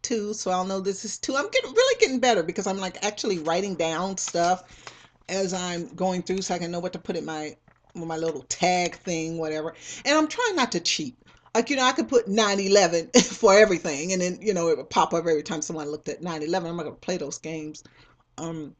two, so I'll know this is two. I'm really getting better because I'm like actually writing down stuff as I'm going through so I can know what to put in my little tag thing, whatever. And I'm trying not to cheat. Like, I could put 9/11 for everything, and then, it would pop up every time someone looked at 9/11. I'm not going to play those games. Um,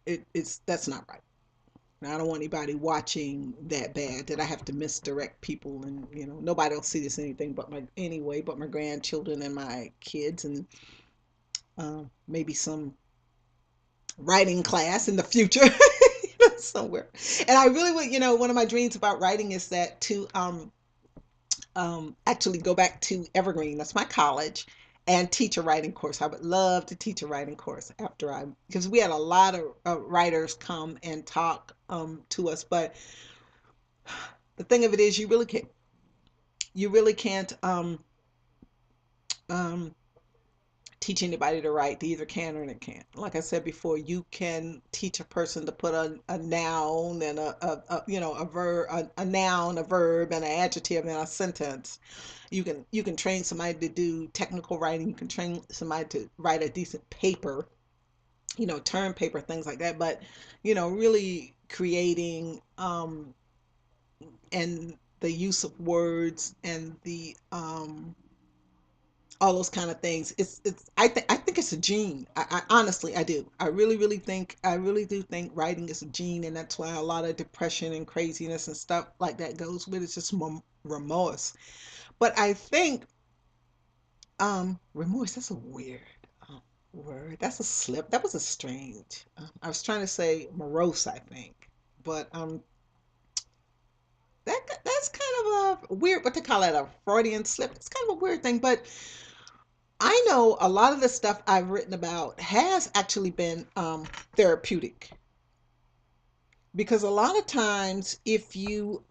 that's not right. I don't want anybody watching that bad that I have to misdirect people, and nobody will see this anything but my grandchildren and my kids, and maybe some writing class in the future somewhere. And I really would, one of my dreams about writing is that to actually go back to Evergreen, that's my college, and teach a writing course. I would love to teach a writing course because we had a lot of writers come and talk to us. But the thing of it is, you really can't um, teach anybody to write. They either can or they can't. Like I said before, you can teach a person to put a noun and a verb, a noun, a verb, and an adjective in a sentence. You can train somebody to do technical writing. You can train somebody to write a decent paper, term paper, things like that. But really creating and the use of words and the all those kind of things. I think it's a gene. I honestly I do. I really do think writing is a gene, and that's why a lot of depression and craziness and stuff like that goes with it. It's just remorse. But I think remorse, that's a weird word. That's a slip. That was a strange. I was trying to say morose, I think. But that's kind of a weird, what they call it, a Freudian slip. It's kind of a weird thing, but I know a lot of the stuff I've written about has actually been therapeutic, because a lot of times if you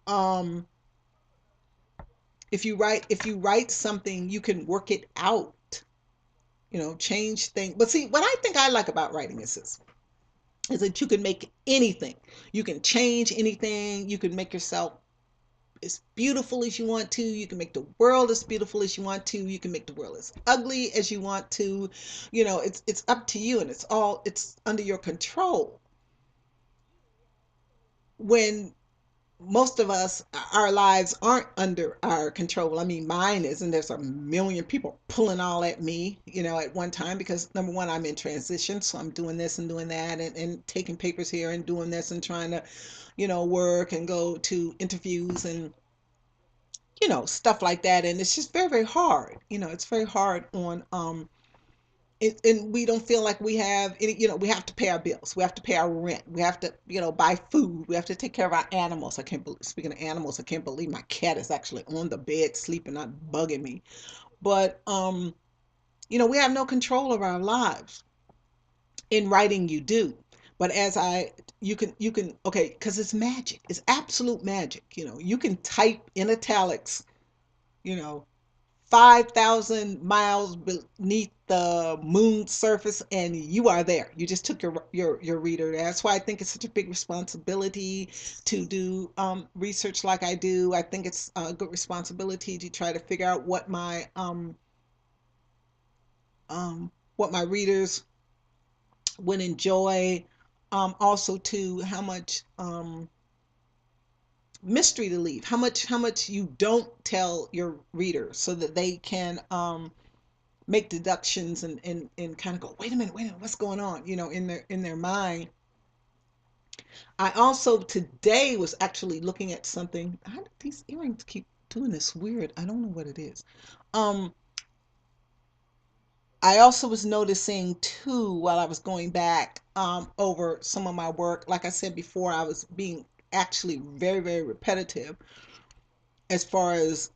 write something, you can work it out, change things. But see, what I think I like about writing is this, is that you can make anything, you can change anything, you can make yourself as beautiful as you want to. You can make the world as beautiful as you want to. You can make the world as ugly as you want to. It's up to you, and it's under your control. When most of us, our lives aren't under our control. I mean, mine is, and there's a million people pulling all at me, at one time, because number one, I'm in transition, so I'm doing this and doing that, and taking papers here and doing this and trying to, work and go to interviews and stuff like that. And it's just very, very hard. It's very hard on and we don't feel like we have any, we have to pay our bills, we have to pay our rent, we have to, buy food, we have to take care of our animals. I can't believe, speaking of animals, I can't believe my cat is actually on the bed sleeping, not bugging me. But we have no control of our lives. In writing, you do. But as I you can okay, because it's magic, it's absolute magic. You can type in italics, you know 5,000 miles beneath the moon's surface, and you are there. You just took your reader there. That's why I think it's such a big responsibility to do research like I do. I think it's a good responsibility to try to figure out what my readers would enjoy. Also, to how much mystery to leave, how much you don't tell your readers, so that they can make deductions, and kind of go, wait a minute, what's going on, in their mind. I also today was actually looking at something. How did these earrings keep doing this weird? I don't know what it is. Um, I also was noticing too, while I was going back over some of my work. Like I said before, I was being actually very, very repetitive, as far as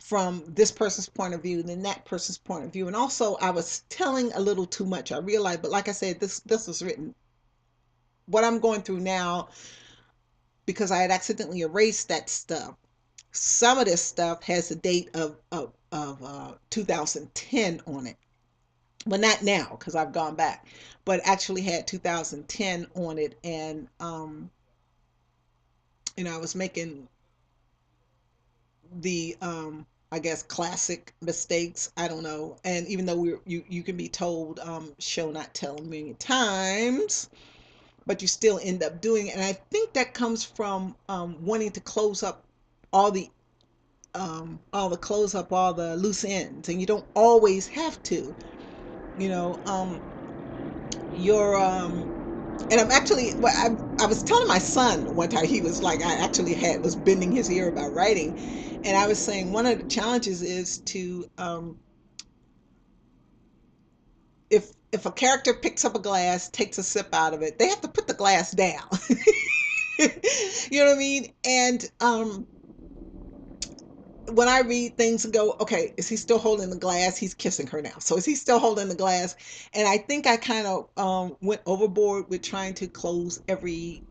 from this person's point of view, then that person's point of view. And also, I was telling a little too much, I realized. But like I said, this was written, what I'm going through now, because I had accidentally erased that stuff. Some of this stuff has a date of 2010 on it. Well, not now, because I've gone back, but actually had 2010 on it. And I was making the I guess classic mistakes. I don't know. And even though you can be told show not tell many times, but you still end up doing it. And I think that comes from wanting to close up all all the loose ends, and you don't always have to. You know, your and I'm actually well, I was telling my son one time, he was like, I actually had was bending his ear about writing, and I was saying one of the challenges is to if a character picks up a glass, takes a sip out of it, they have to put the glass down. You know what I mean? And when I read things and go, okay, is he still holding the glass? He's kissing her now. So is he still holding the glass? And I think I kind of went overboard with trying to close every,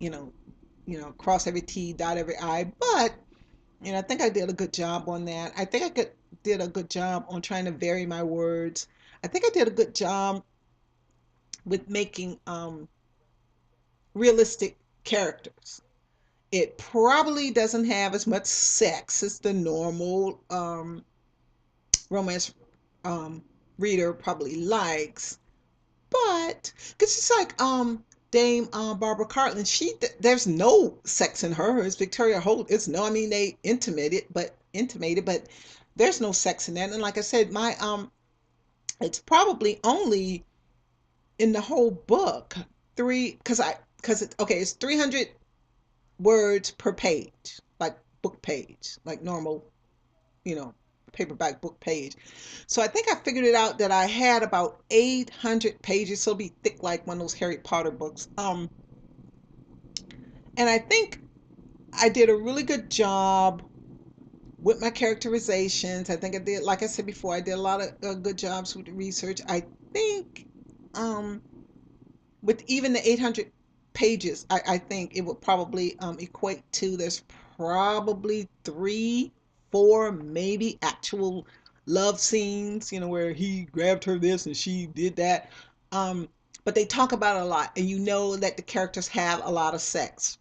cross every T, dot every I. But, I think I did a good job on that. I think did a good job on trying to vary my words. I think I did a good job with making realistic characters. It probably doesn't have as much sex as the normal romance um, reader probably likes, but because it's like Dame Barbara Cartland, there's no sex in her. It's Victoria Holt. It's no, I mean they intimated, but there's no sex in that. And like I said, my it's probably only in the whole book three because it's okay. It's 300 words per page, like book page, like normal, you know, paperback book page. So I think I figured it out that I had about 800 pages, so it'll be thick like one of those Harry Potter books. And I think I did a really good job with my characterizations. I think I did, like I said before, I did a lot of good jobs with the research. I think um, with even the 800 pages, I think it would probably equate to there's probably three, four, maybe actual love scenes, where he grabbed her this and she did that. Um, but they talk about it a lot, and you know that the characters have a lot of sex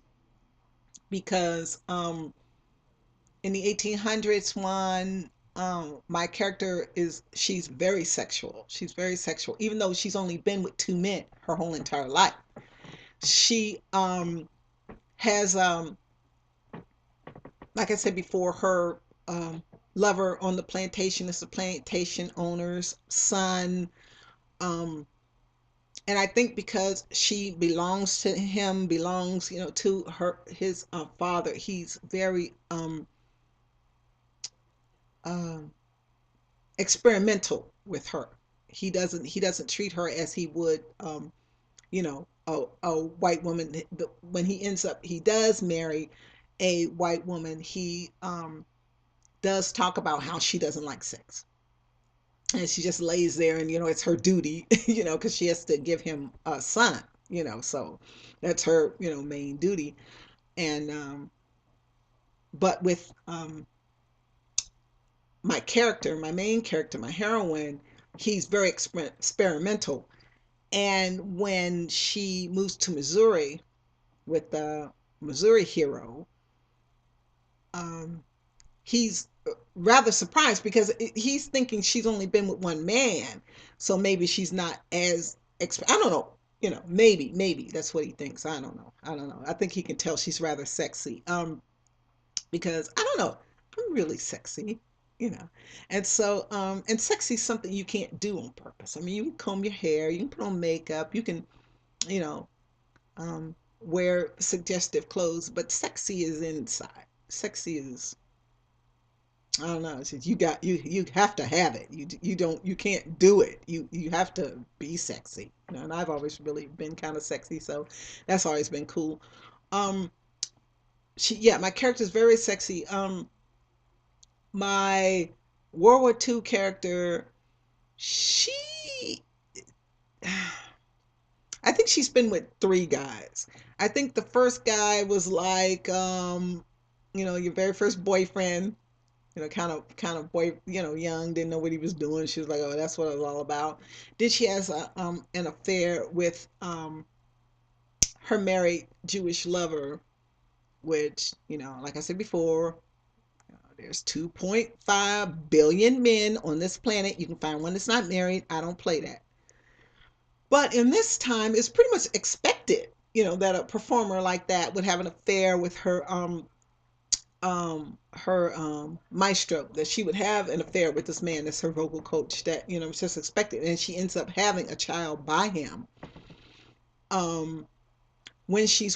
because in the 1800s one, my character she's very sexual. She's very sexual, even though she's only been with two men her whole entire life. She has like I said before, her lover on the plantation is the plantation owner's son. Um, and I think because she belongs to him, belongs, to his father, he's very um experimental with her. He doesn't treat her as he would a white woman. When he ends up, he does marry a white woman. He does talk about how she doesn't like sex, and she just lays there, and it's her duty, because she has to give him a son, so that's her main duty. And but with my main character, my heroine, he's very experimental. And when she moves to Missouri with the Missouri hero, um, he's rather surprised because he's thinking she's only been with one man, so maybe she's not as I don't know, maybe that's what he thinks. I don't know. I think he can tell she's rather sexy, because I don't know, I'm really sexy, you know. And so and sexy is something you can't do on purpose. I mean, you can comb your hair, you can put on makeup, you can, you know, wear suggestive clothes, but sexy is inside. Sexy is, I don't know. It's just, you have to have it. You can't do it. You have to be sexy. And I've always really been kind of sexy, so that's always been cool. Um, yeah, my character is very sexy. My World War II character, she, I think she's been with three guys. I think the first guy was like, your very first boyfriend, kind of boy, young, didn't know what he was doing. She was like, oh, that's what it was all about. Then she has an affair with her married Jewish lover, which, like I said before, There's 2.5 billion men on this planet. You can find one that's not married. I don't play that. But in this time, it's pretty much expected, that a performer like that would have an affair with her maestro, that she would have an affair with this man that's her vocal coach, that it's just expected, and she ends up having a child by him. um when she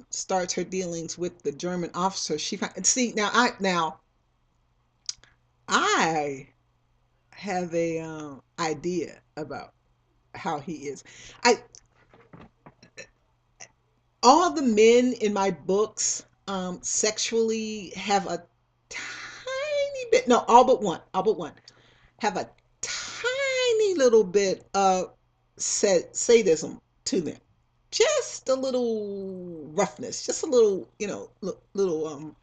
starts her dealings with the German officer, see, I have a idea about how he is. I All the men in my books sexually have a tiny bit, no, all but one have a tiny little bit of sadism to them. Just a little roughness, just a little, little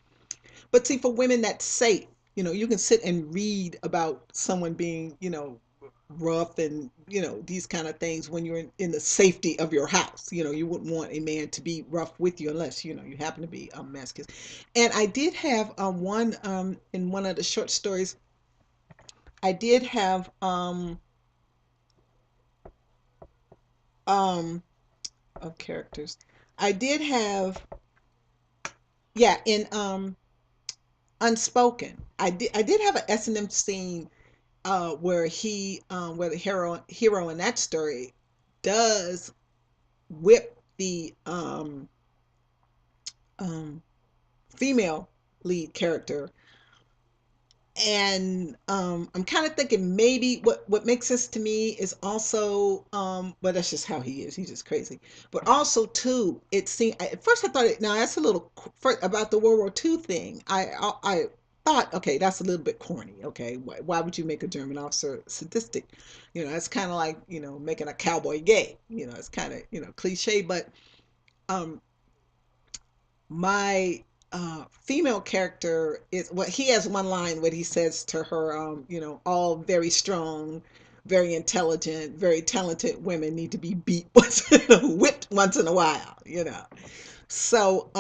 but see, for women that's safe. You can sit and read about someone being, rough and, these kind of things when you're in the safety of your house. You wouldn't want a man to be rough with you unless, you happen to be masculine. And I did have one in one of the short stories. I did have um of characters. I did have, yeah, in Unspoken. I did have an S&M scene where the hero in that story does whip the um female lead character. And I'm kind of thinking maybe what makes this to me is also, but that's just how he is. He's just crazy. But also too, it seemed at first I thought, now that's a little about the World War II thing. I thought, okay, that's a little bit corny. Okay, why would you make a German officer sadistic? It's kind of like, making a cowboy gay. It's kind of, cliche. But um my female character is, what he has one line what he says to her, all very strong, very intelligent, very talented women need to be beat once, whipped once in a while. So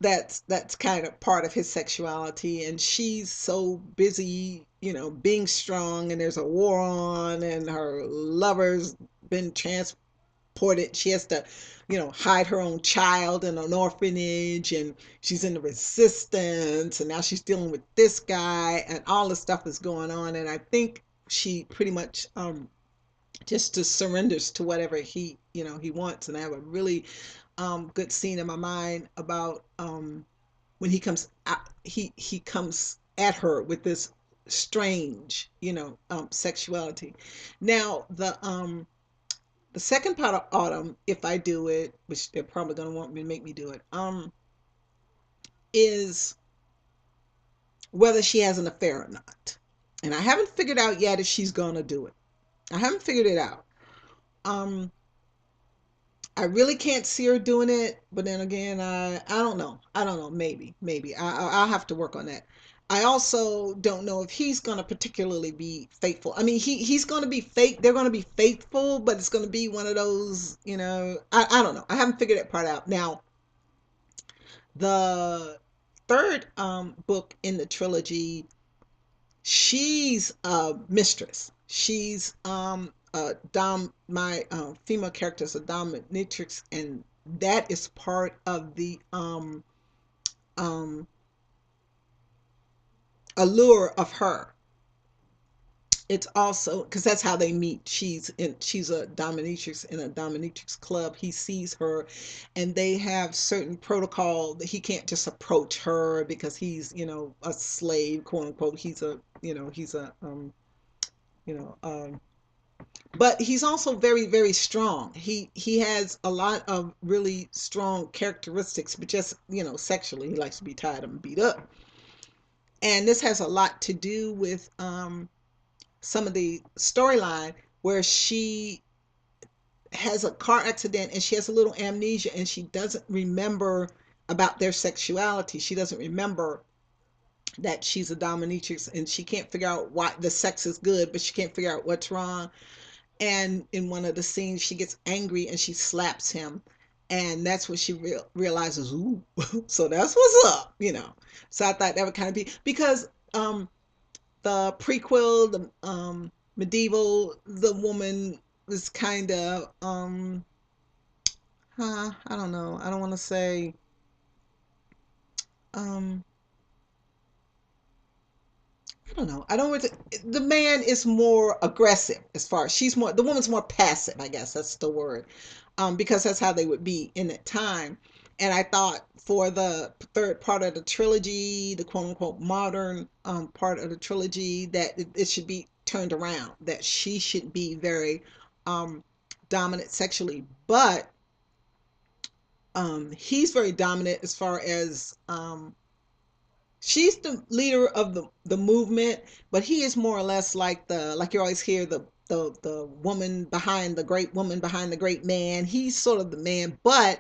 that's kind of part of his sexuality, and she's so busy, being strong, and there's a war on, and her lover's been transported. She has to, hide her own child in an orphanage, and she's in the resistance, and now she's dealing with this guy, and all this stuff is going on. And I think she pretty much just surrenders to whatever he wants. And I have a really good scene in my mind about when he comes at her with this strange, sexuality. Now the second part of Autumn, if I do it, which they're probably going to want me to make me do it, is whether she has an affair or not. And I haven't figured out yet if she's going to do it. I haven't figured it out. Um, I really can't see her doing it, but then again, I don't know. I don't know. Maybe I'll have to work on that. I also don't know if he's going to particularly be faithful. I mean, he's going to be fake. They're going to be faithful, but it's going to be one of those, I don't know. I haven't figured that part out. Now, the third book in the trilogy, she's a mistress. She's my female character is a dominatrix, and that is part of the um allure of her. It's also because that's how they meet. She's a dominatrix in a dominatrix club. He sees her, and they have certain protocol that he can't just approach her because he's, a slave, quote unquote. You know but he's also very, very strong. He has a lot of really strong characteristics, but just, sexually he likes to be tied up and beat up. And this has a lot to do with some of the storyline where she has a car accident and she has a little amnesia, and she doesn't remember about their sexuality. She doesn't remember that she's a dominatrix, and she can't figure out why the sex is good, but she can't figure out what's wrong. And in one of the scenes, she gets angry and she slaps him. And that's when she realizes, ooh, so that's what's up, you know. So I thought that would kind of be because the prequel, the medieval, the woman was kind of I don't know. I don't want to say um I don't know. I don't want to, the man is more aggressive as far as she's more, the woman's more passive, I guess that's the word. Because that's how they would be in that time. And I thought for the third part of the trilogy, the quote unquote modern part of the trilogy, that it should be turned around, that she should be very um, dominant sexually. But he's very dominant as far as she's the leader of the movement, but he is more or less like the, like you always hear the woman behind the great woman behind the great man. He's sort of the man, but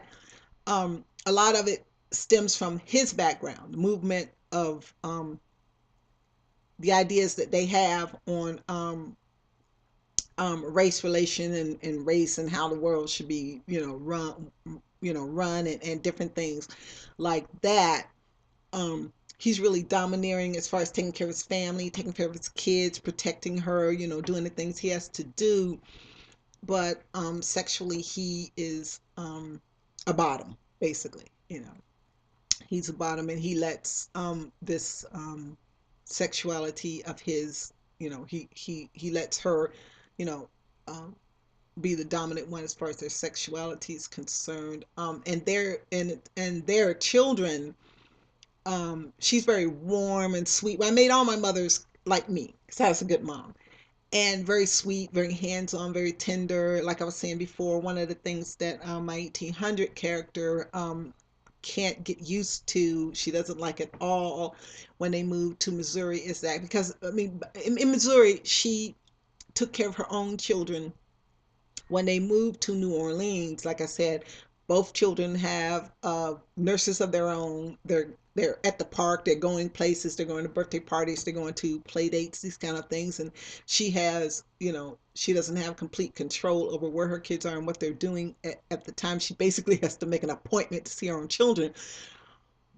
a lot of it stems from his background, the movement of the ideas that they have on race relation and race and how the world should be, run and different things like that. He's really domineering as far as taking care of his family, taking care of his kids, protecting her, doing the things he has to do. But sexually, he is a bottom, basically. He's a bottom, and he lets this sexuality of his, he lets her, you know, um, be the dominant one as far as their sexuality is concerned. And their children, she's very warm and sweet. Well, I made all my mothers like me because I was a good mom, and very sweet, very hands-on, very tender. Like I was saying before, one of the things that my 1800 character can't get used to, she doesn't like at all when they moved to Missouri, is that because I mean in Missouri she took care of her own children. When they moved to New Orleans, like I said, both children have nurses of their own. They're at the park. They're going places. They're going to birthday parties. They're going to play dates. These kind of things. And she has, she doesn't have complete control over where her kids are and what they're doing at the time. She basically has to make an appointment to see her own children.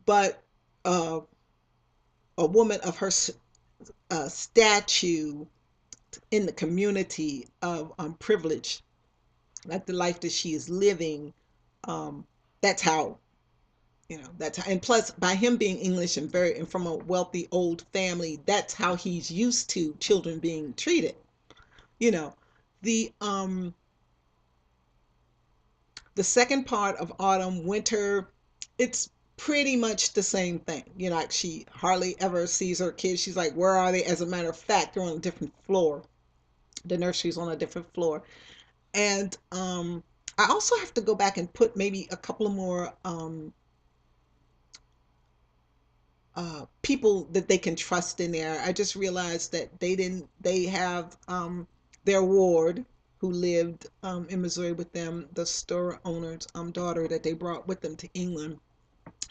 But uh, a woman of her statue in the community of privilege, like the life that she is living, um, that's how, that's how, and plus by him being English and from a wealthy old family, that's how he's used to children being treated. You know, the um the second part of autumn winter, it's pretty much the same thing. Like she hardly ever sees her kids. She's like, where are they? As a matter of fact, they're on a different floor. The nursery's on a different floor. And I also have to go back and put maybe a couple of more people that they can trust in there. I just realized that they have their ward who lived in Missouri with them, the store owner's daughter that they brought with them to England.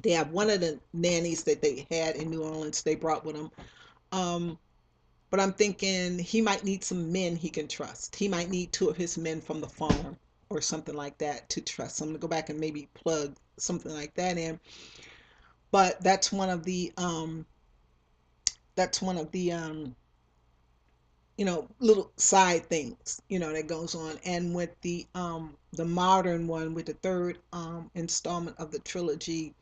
They have one of the nannies that they had in New Orleans they brought with them. Um, but I'm thinking he might need some men he can trust. He might need two of his men from the farm or something like that to trust. So I'm gonna go back and maybe plug something like that in. But that's one of the little side things, that goes on. And with the modern one, with the third installment of the trilogy,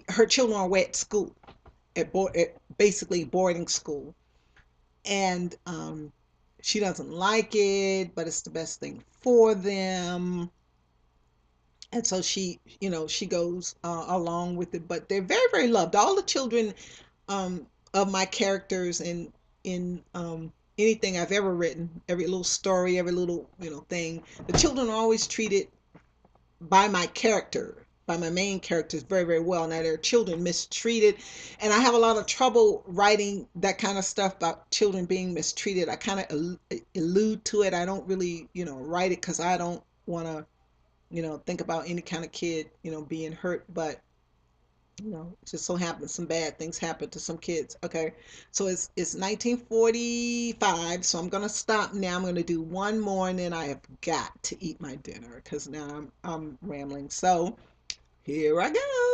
her children are away at school, at basically boarding school. And she doesn't like it, but it's the best thing for them. And so she goes along with it. But they're very, very loved. All the children of my characters in anything I've ever written, every little story, every little thing, the children are always treated by my character, by my main characters, very, very well. Now there are children mistreated, and I have a lot of trouble writing that kind of stuff about children being mistreated. I kind of allude to it. I don't really write it because I don't want to think about any kind of kid being hurt. But Just so happens some bad things happen to some kids. Okay, so it's 1945. So I'm gonna stop now. I'm gonna do one more, and then I have got to eat my dinner because now I'm rambling. So here I go.